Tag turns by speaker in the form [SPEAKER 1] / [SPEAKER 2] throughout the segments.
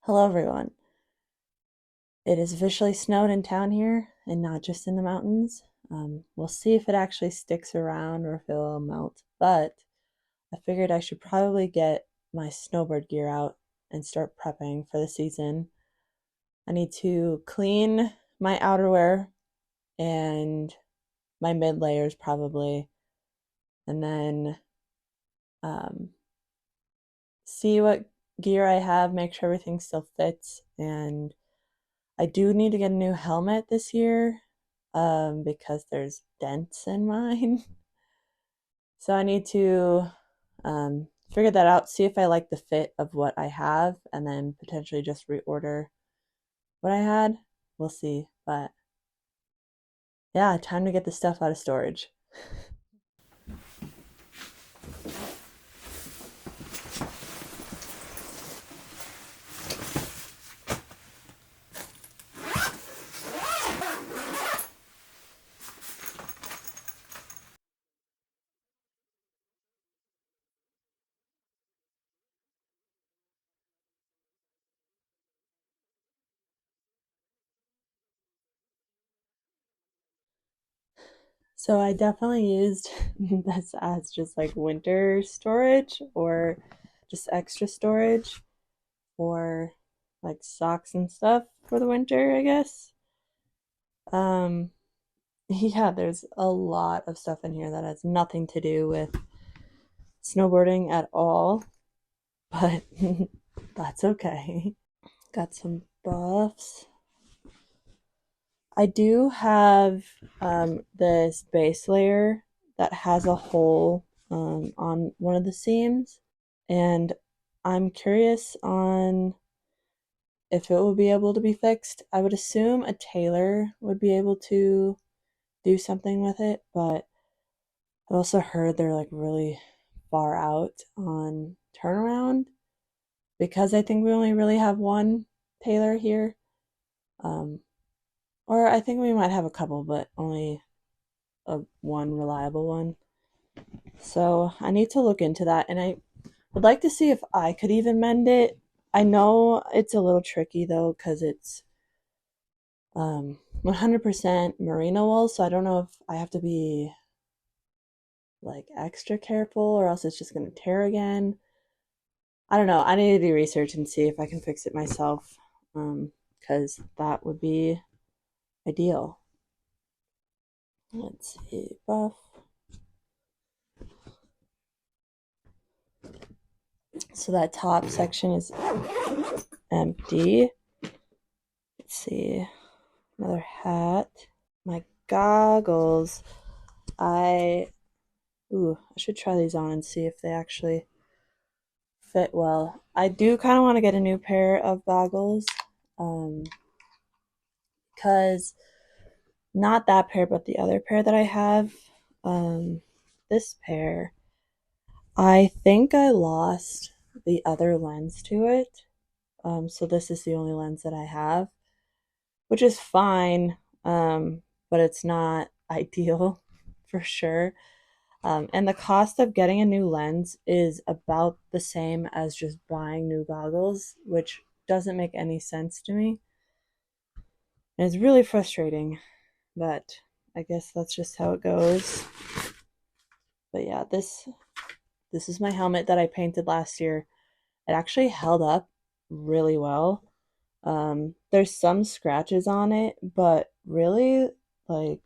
[SPEAKER 1] Hello, everyone. It has officially snowed in town here and not just in the mountains. We'll see if it actually sticks around or if it will melt, but I figured I should probably get my snowboard gear out and start prepping for the season. I need to clean my outerwear and my mid layers probably, and then um, see what gear I have, make sure everything still fits, and I do need to get a new helmet this year because there's dents in mine. So I need to figure that out, see if I like the fit of what I have, and then potentially just reorder what I had. We'll see. But yeah, time to get the stuff out of storage. So I definitely used this as just like winter storage or just extra storage for like socks and stuff for the winter, I guess. Um, yeah, there's a lot of stuff in here that has nothing to do with snowboarding at all, but that's okay. Got some buffs. I do have this base layer that has a hole on one of the seams, and I'm curious on if it will be able to be fixed. I would assume a tailor would be able to do something with it, but I've also heard they're like really far out on turnaround because I think we only really have one tailor here. Um, or I think we might have a couple, but only one reliable one. So I need to look into that, and I would like to see if I could even mend it. I know it's a little tricky though because it's 100% merino wool, so I don't know if I have to be like extra careful or else it's just gonna tear again. I don't know. I need to do research and see if I can fix it myself, because that would be ideal. Let's see, buff. So that top section is empty. Let's see, another hat. My goggles. I I should try these on and see if they actually fit well. I do kind of want to get a new pair of goggles, um, because not that pair, but the other pair that I have, um, this pair, I think I lost the other lens to it. So this is the only lens that I have, which is fine, but it's not ideal for sure. And the cost of getting a new lens is about the same as just buying new goggles, which doesn't make any sense to me. And it's really frustrating, but I guess that's just how it goes. But yeah, this is my helmet that I painted last year. It actually held up really well. There's some scratches on it, but really, like,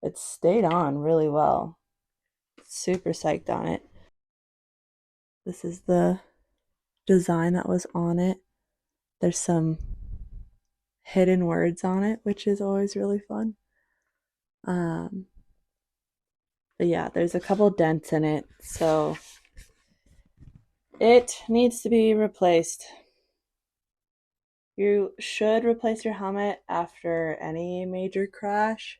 [SPEAKER 1] it stayed on really well. Super psyched on it. This is the design that was on it. There's some hidden words on it, which is always really fun. Um, but yeah, there's a couple dents in it, so it needs to be replaced. You should replace your helmet after any major crash,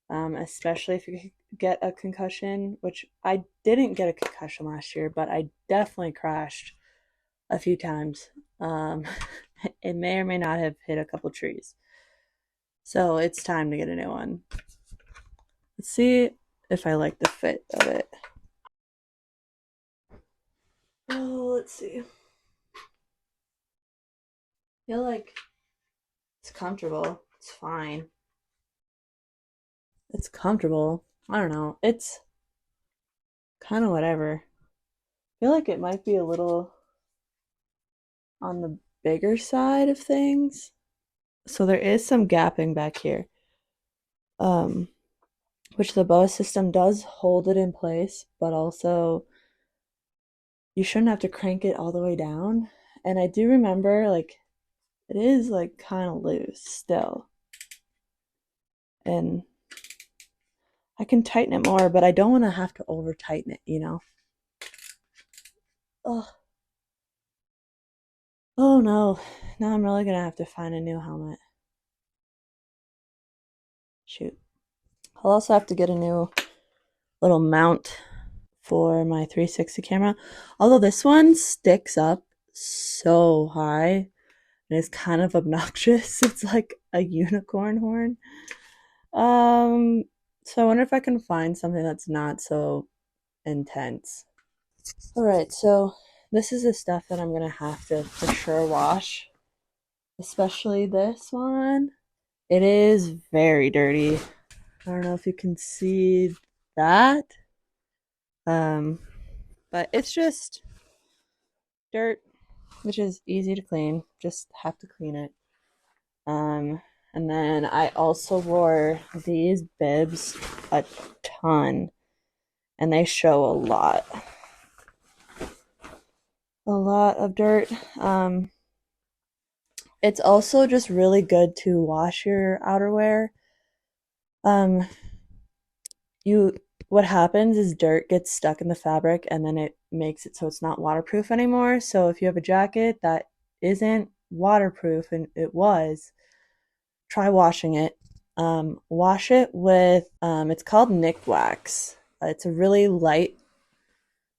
[SPEAKER 1] especially if you get a concussion, which I didn't get a concussion last year, but I definitely crashed a few times. Um, it may or may not have hit a couple trees. So it's time to get a new one. Let's see if I like the fit of it. Oh, let's see. feel like it's comfortable. It's fine. It's comfortable. I don't know. It's kind of whatever. I feel like it might be a little on the bigger side of things. So there is some gapping back here. Which the boa system does hold it in place, but also you shouldn't have to crank it all the way down. And I do remember like it is like kind of loose still. And I can tighten it more, but I don't want to have to over tighten it, you know? Oh, oh no. Now I'm really gonna have to find a new helmet. Shoot. I'll also have to get a new little mount for my 360 camera. Although this one sticks up so high and it's kind of obnoxious. It's like a unicorn horn. So I wonder if I can find something that's not so intense. Alright, so this is the stuff that I'm gonna have to for sure wash. Especially this one. It is very dirty. I don't know if you can see that. But it's just dirt, which is easy to clean. Just have to clean it. And then I also wore these bibs a ton, and they show a lot. A lot of dirt. It's also just really good to wash your outerwear. You what happens is dirt gets stuck in the fabric and then it makes it so it's not waterproof anymore. So if you have a jacket that isn't waterproof and it was, try washing it. Wash it with it's called Nick Wax. It's a really light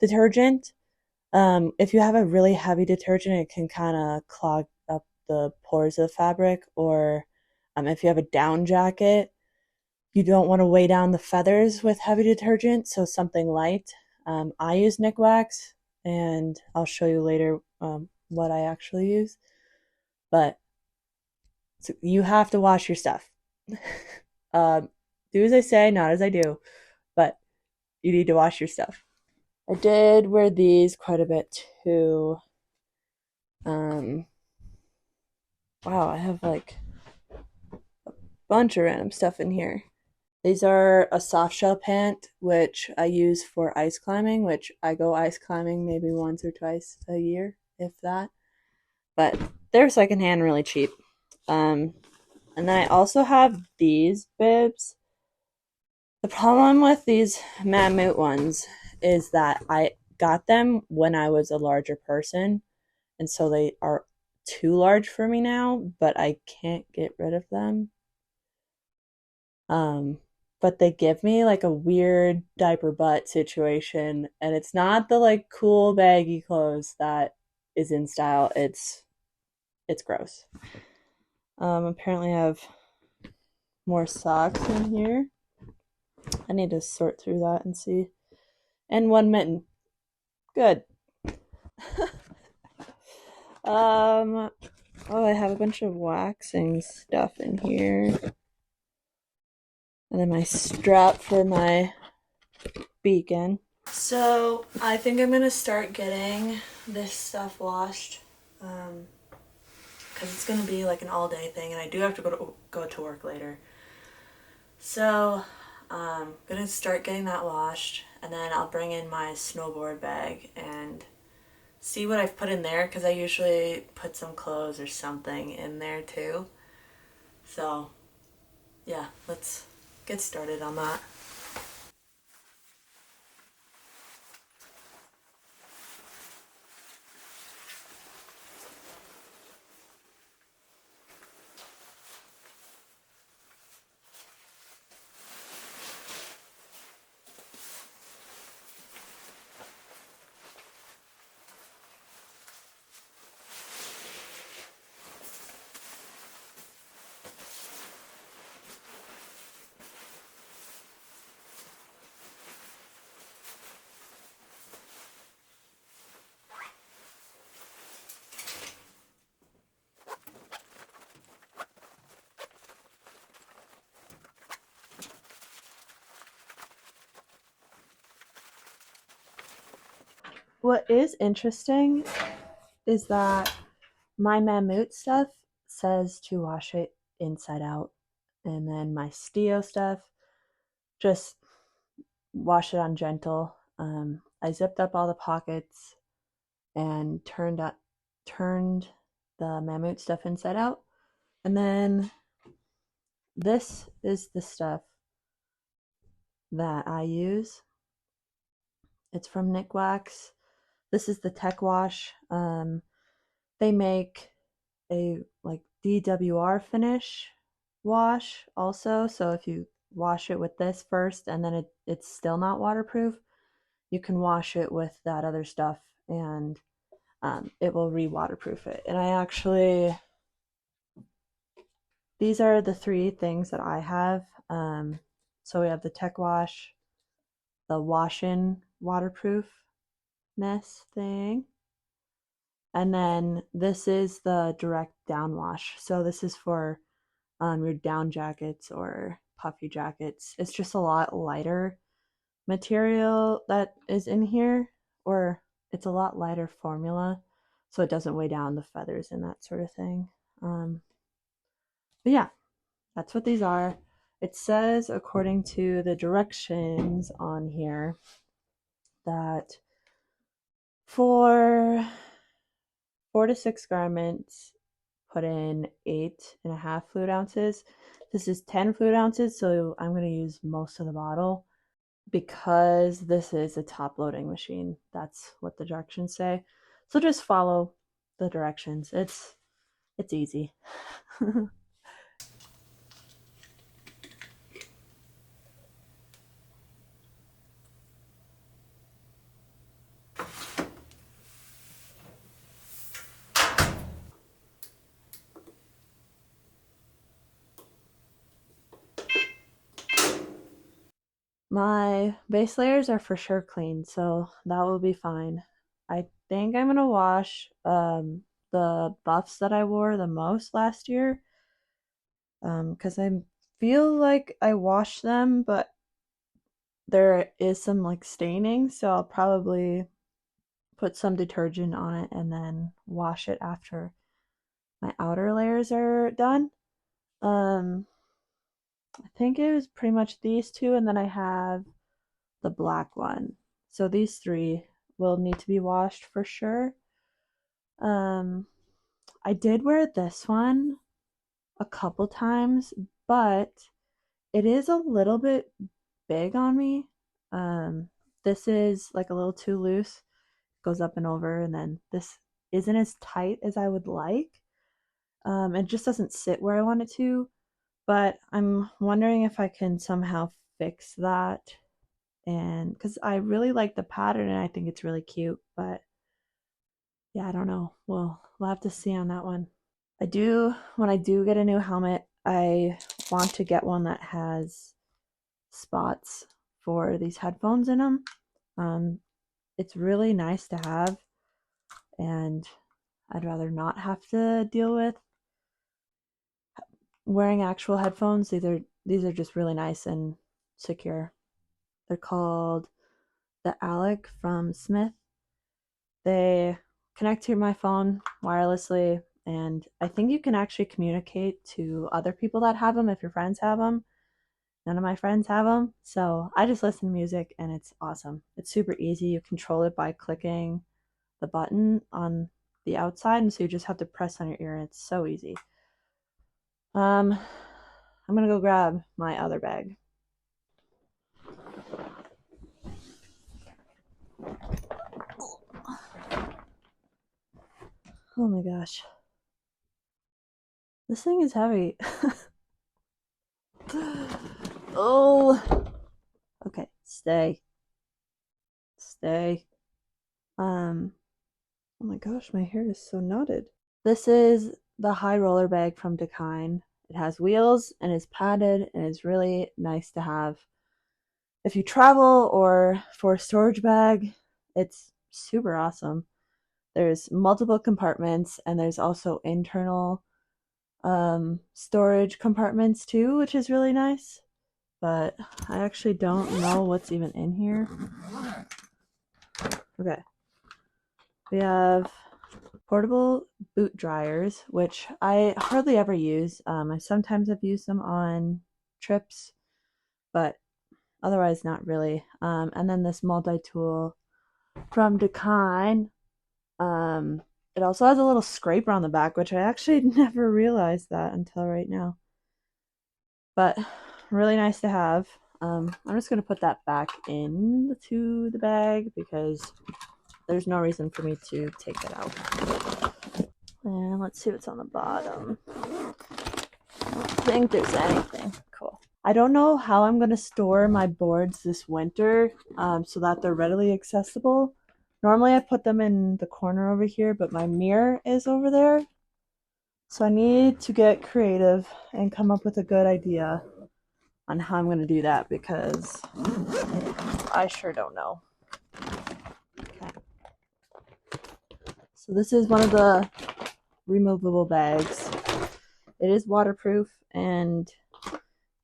[SPEAKER 1] detergent. If you have a really heavy detergent, it can kind of clog up the pores of the fabric. Or if you have a down jacket, you don't want to weigh down the feathers with heavy detergent, so something light. I use Nick Wax, and I'll show you later what I actually use. But so you have to wash your stuff. Do as I say, not as I do. But you need to wash your stuff. I did wear these quite a bit too. Wow, I have like a bunch of random stuff in here. These are a soft shell pant, which I use for ice climbing, which I go ice climbing maybe once or twice a year, if that. But they're secondhand, really cheap. And then I also have these bibs. The problem with these Mammut ones is that I got them when I was a larger person, and so they are too large for me now, but I can't get rid of them. But they give me like a weird diaper butt situation, and it's not the like cool baggy clothes that is in style. It's gross. Apparently I have more socks in here. I need to sort through that and see. And one mitten. Good. Oh, I have a bunch of waxing stuff in here. And then my strap for my beacon. So I think I'm gonna start getting this stuff washed, because it's gonna be like an all-day thing, and I do have to go to work later. So I'm gonna start getting that washed, and then I'll bring in my snowboard bag and see what I've put in there, because I usually put some clothes or something in there too. So yeah, let's get started on that. what is interesting is that my Mammut stuff says to wash it inside out, and then my Stio stuff, just wash it on gentle. I zipped up all the pockets and turned the Mammut stuff inside out, and then this is the stuff that I use. It's from Nick Wax. This is the Tech Wash. They make a like DWR finish wash also. So if you wash it with this first and then it's still not waterproof, you can wash it with that other stuff and it will re-waterproof it. And I actually, these are the three things that I have. So we have the Tech Wash, the wash-in waterproofness thing, and then this is the direct down wash. So this is for your down jackets or puffy jackets. It's just a lot lighter material that is in here, or it's a lot lighter formula, so it doesn't weigh down the feathers and that sort of thing. But yeah, that's what these are. It says, according to the directions on here, that for 4 to 6 garments, put in 8.5 fluid ounces. This is 10 fluid ounces, so I'm going to use most of the bottle because this is a top loading machine. That's what the directions say. So just follow the directions. It's easy. My base layers are for sure clean, so that will be fine. I think I'm gonna wash the buffs that I wore the most last year, because I feel like I washed them, but there is some like staining, so I'll probably put some detergent on it and then wash it after my outer layers are done. I think it was pretty much these two, and then I have the black one. So these three will need to be washed for sure. I did wear this one a couple times, but it is a little bit big on me. This is like a little too loose, goes up and over, and then this isn't as tight as I would like. It just doesn't sit where I want it to, but I'm wondering if I can somehow fix that. And because I really like the pattern and I think it's really cute, but yeah, I don't know. We'll have to see on that one. When I do get a new helmet, I want to get one that has spots for these headphones in them. It's really nice to have, and I'd rather not have to deal with wearing actual headphones. These are just really nice and secure. They're called the Alec from Smith. They connect to my phone wirelessly, and I think you can actually communicate to other people that have them if your friends have them. None of my friends have them, so I just listen to music and it's awesome. It's super easy. You control it by clicking the button on the outside, and so you just have to press on your ear and it's so easy. I'm gonna go grab my other bag. Oh my gosh. This thing is heavy. Oh. Okay, stay. Stay. Oh my gosh, my hair is so knotted. This is the high roller bag from Dakine. It has wheels and is padded and is really nice to have. If you travel or for a storage bag, it's super awesome. There's multiple compartments and there's also internal storage compartments too, which is really nice. But I actually don't know what's even in here. Okay. We have portable boot dryers, which I hardly ever use. I sometimes have used them on trips, but otherwise not really. And then this multi-tool from Decine. It also has a little scraper on the back, which I actually never realized that until right now. But really nice to have. I'm just going to put that back into the bag because there's no reason for me to take it out. And let's see what's on the bottom. I don't think there's anything. Cool. I don't know how I'm going to store my boards this winter so that they're readily accessible. Normally I put them in the corner over here, but my mirror is over there. So I need to get creative and come up with a good idea on how I'm going to do that because I sure don't know. Okay. So this is one of the removable bags. It is waterproof and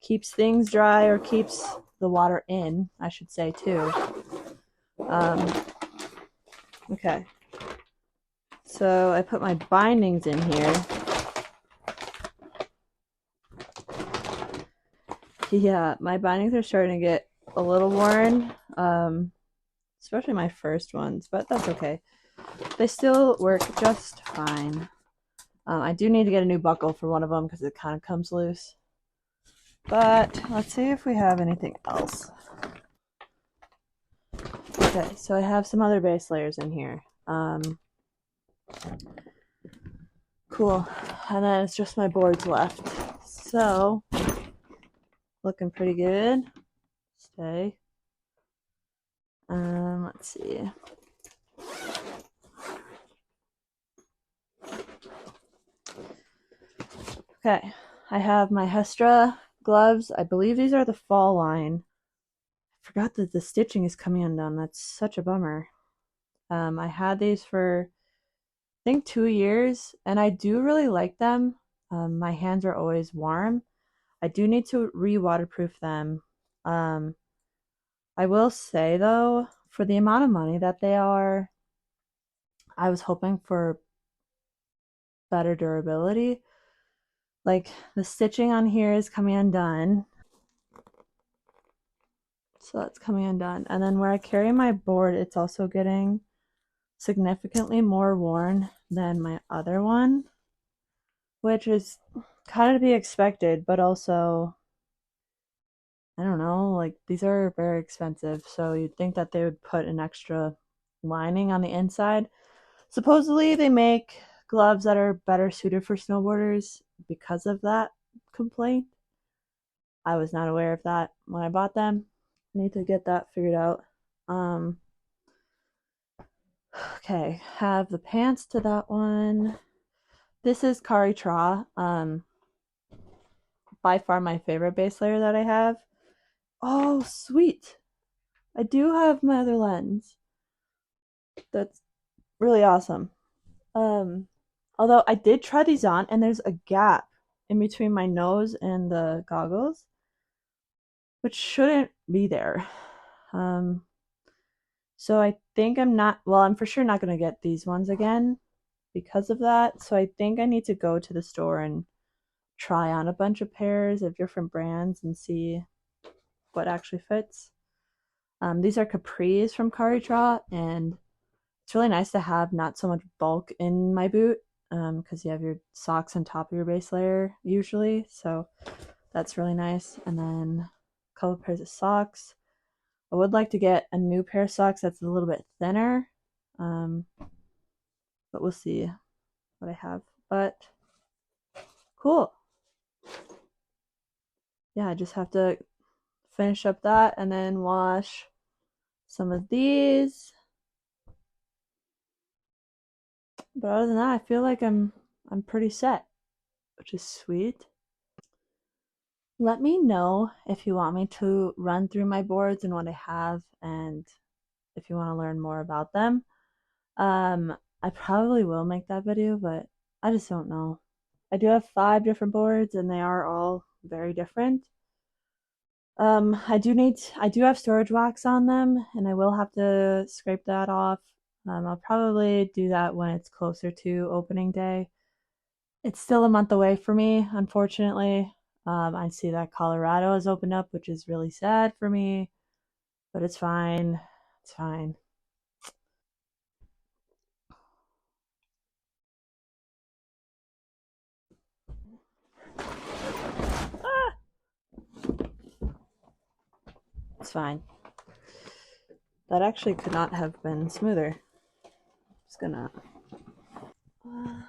[SPEAKER 1] keeps things dry, or keeps the water in, I should say, too. Okay. So I put my bindings in here. Yeah, my bindings are starting to get a little worn, especially my first ones, but that's okay. They still work just fine. I do need to get a new buckle for one of them because it kind of comes loose. But let's see if we have anything else. Okay, so I have some other base layers in here. Cool. And then it's just my boards left. So, looking pretty good. Stay. Let's see. Okay, I have my Hestra gloves. I believe these are the fall line. I forgot that the stitching is coming undone. That's such a bummer. I had these for, I think, 2 years, and I do really like them. My hands are always warm. I do need to re-waterproof them. I will say, though, for the amount of money that they are, I was hoping for better durability. Like, the stitching on here is coming undone. So that's coming undone. And then where I carry my board, it's also getting significantly more worn than my other one, which is kind of to be expected, but also, I don't know, like these are very expensive, so you'd think that they would put an extra lining on the inside. Supposedly they make gloves that are better suited for snowboarders because of that complaint. I was not aware of that when I bought them. I need to get that figured out. Okay, have the pants to that one. This is Kari Tra. By far my favorite base layer that I have. Oh, sweet. I do have my other lens. That's really awesome. Although I did try these on and there's a gap in between my nose and the goggles, which shouldn't be there. So I think I'm for sure not going to get these ones again because of that. So I think I need to go to the store and try on a bunch of pairs of different brands and see what actually fits. These are capris from Karitra, and it's really nice to have not so much bulk in my boot because you have your socks on top of your base layer usually, so that's really nice. And then a couple pairs of socks. I would like to get a new pair of socks that's a little bit thinner, but we'll see what I have. But cool. Yeah, I just have to finish up that and then wash some of these. But other than that, I feel like I'm pretty set, which is sweet. Let me know if you want me to run through my boards and what I have, and if you want to learn more about them. I probably will make that video, but I just don't know. I do have 5 different boards and they are all very different. I do have storage wax on them and I will have to scrape that off. I'll probably do that when it's closer to opening day. It's still a month away for me, unfortunately. I see that Colorado has opened up, which is really sad for me, but it's fine. It's fine. Ah, it's fine. That actually could not have been smoother. Just gonna. Uh,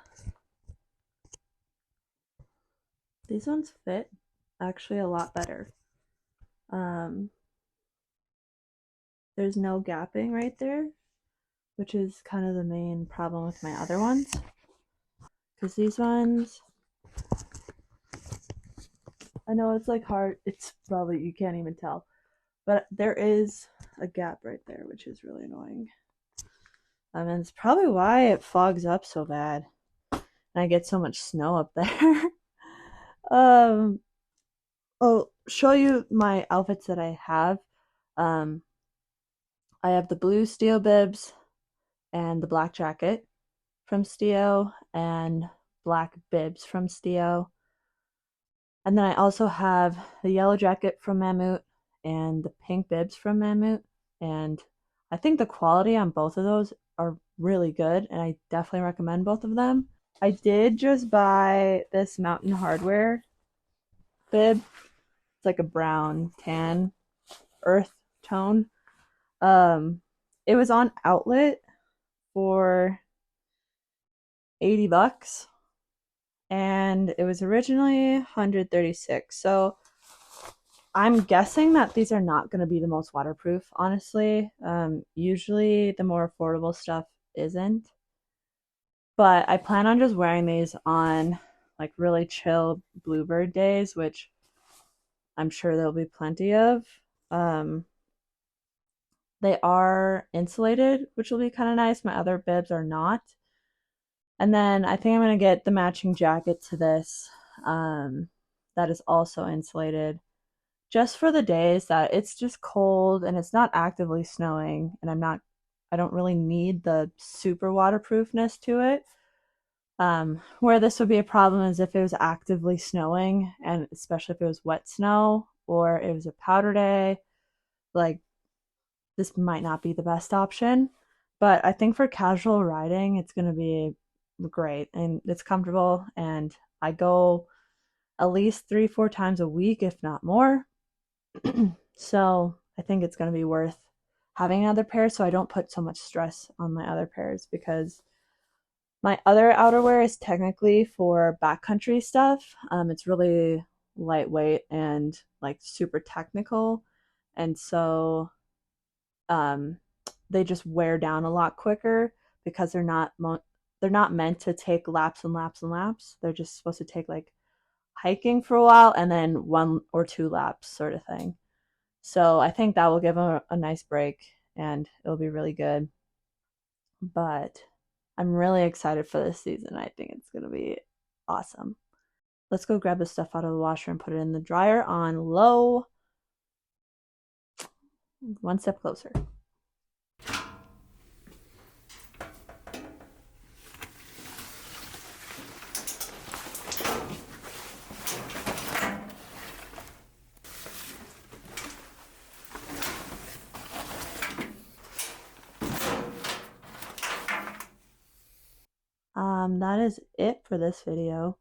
[SPEAKER 1] these ones fit actually a lot better. Um, there's no gapping right there, which is kind of the main problem with my other ones. Because these ones, I know it's like hard, it's probably, you can't even tell, but there is a gap right there, which is really annoying. And it's probably why it fogs up so bad. And I get so much snow up there. um, I'll show you my outfits that I have. Um, I have the blue steel bibs and the black jacket from Stio and black bibs from Stio. And then I also have the yellow jacket from Mammut and the pink bibs from Mammut. And I think the quality on both of those are really good, and I definitely recommend both of them. I did just buy this Mountain Hardwear bib. It's like a brown tan earth tone. Um, it was on outlet for 80 bucks, and it was originally 136. So I'm guessing that these are not going to be the most waterproof, honestly. Usually the more affordable stuff isn't. But I plan on just wearing these on like really chill bluebird days, which I'm sure there'll be plenty of. Um, they are insulated, which will be kind of nice. My other bibs are not. And then I think I'm going to get the matching jacket to this that is also insulated just for the days that it's just cold and it's not actively snowing, and I don't really need the super waterproofness to it. Where this would be a problem is if it was actively snowing, and especially if it was wet snow or it was a powder day, like this might not be the best option. But I think for casual riding, it's going to be great, and it's comfortable. And I go at least 3, 4 times a week, if not more. So I think it's going to be worth having another pair so I don't put so much stress on my other pairs, because my other outerwear is technically for backcountry stuff. It's really lightweight and like super technical. And so um, they just wear down a lot quicker because they're not meant to take laps and laps and laps. They're just supposed to take like hiking for a while and then 1 or 2 laps sort of thing. So I think that will give them a nice break and it'll be really good. But I'm really excited for this season. I think it's going to be awesome. Let's go grab the stuff out of the washer and put it in the dryer on low. One step closer. That is it for this video.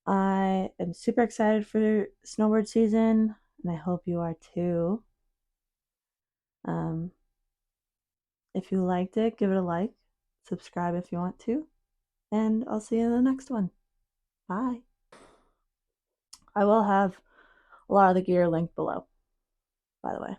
[SPEAKER 1] I am super excited for snowboard season, and I hope you are too. Um, if you liked it, give it a like, subscribe if you want to, and I'll see you in the next one. Bye. I will have a lot of the gear linked below, by the way.